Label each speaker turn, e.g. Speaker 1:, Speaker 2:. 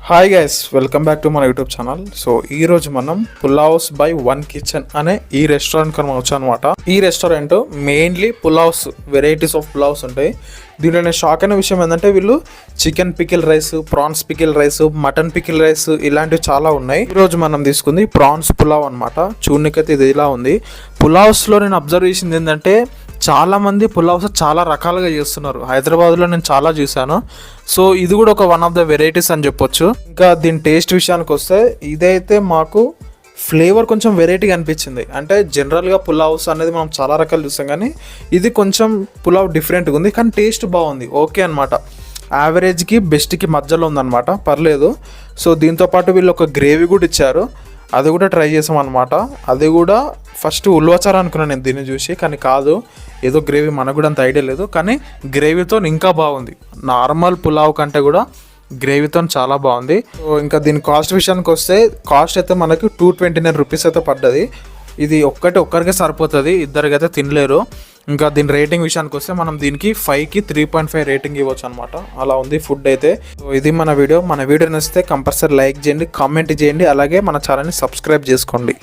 Speaker 1: Hi guys, welcome back to మన YouTube channel. So ఈ రోజు మనం పులావ్స్ బై వన్ కిచెన్ అనే ఈ రెస్టారెంట్ కి మనం వచ్చాం అనమాట. ఈ restaurant mainly pulaos, varieties of pulaos ఉంటాయి. దీనిలో నేను షాక్ అయిన విషయం ఏంటంటే వీళ్ళు chicken pickle rice, prawns pickle rice, mutton pickle rice ఇలాంటివి చాలా ఉన్నాయి. ఈ రోజు మనం తీసుకుంది ప్రాన్స్ పులావ్ అనమాట. చూడనికైతే ఇది ఇలా ఉంది. పులావ్స్లో నేను అబ్జర్వ్ చేసింది ఏంటంటే చాలా మంది పులావ్స్ చాలా రకాలుగా చేస్తున్నారు. హైదరాబాద్లో నేను చాలా చూశాను. సో ఇది కూడా ఒక వన్ ఆఫ్ ద వెరైటీస్ అని చెప్పొచ్చు. ఇంకా దీని టేస్ట్ విషయానికి వస్తే ఇదైతే మాకు ఫ్లేవర్ కొంచెం వెరైటీగా అనిపించింది. అంటే జనరల్గా పులావ్స్ అనేది మనం చాలా రకాలు చూస్తాం, కానీ ఇది కొంచెం పులావ్ డిఫరెంట్గా ఉంది, కానీ టేస్ట్ బాగుంది, ఓకే అనమాట. యావరేజ్కి బెస్ట్కి మధ్యలో ఉందన్నమాట, పర్లేదు. సో దీంతోపాటు వీళ్ళు ఒక గ్రేవీ కూడా ఇచ్చారు, అది కూడా ట్రై చేసాం అనమాట. అది కూడా ఫస్ట్ ఉల్వచారు అనుకున్నాను నేను దీన్ని చూసి, కానీ కాదు, ఏదో గ్రేవీ, మనకు కూడా అంత ఐడియా లేదు, కానీ గ్రేవీతో ఇంకా బాగుంది. నార్మల్ పులావ్ కంటే కూడా గ్రేవీతో చాలా బాగుంది. సో ఇంకా దీని కాస్ట్ విషయానికి వస్తే కాస్ట్ అయితే మనకి 229 రూపీస్ అయితే పడ్డది. ఇది ఒక్కరికే సరిపోతుంది, ఇద్దరికైతే తినలేరు. ఇంకా దీని రేటింగ్ విషయానికి వస్తే మనం దీనికి 5కి 3.5 రేటింగ్ ఇవ్వచ్చు అనమాట. అలా ఉంది ఫుడ్ అయితే. సో ఇది మన వీడియో నచ్చితే కంపల్సరీ లైక్ చేయండి, కామెంట్ చేయండి, అలాగే మన ఛానల్ని సబ్స్క్రైబ్ చేసుకోండి.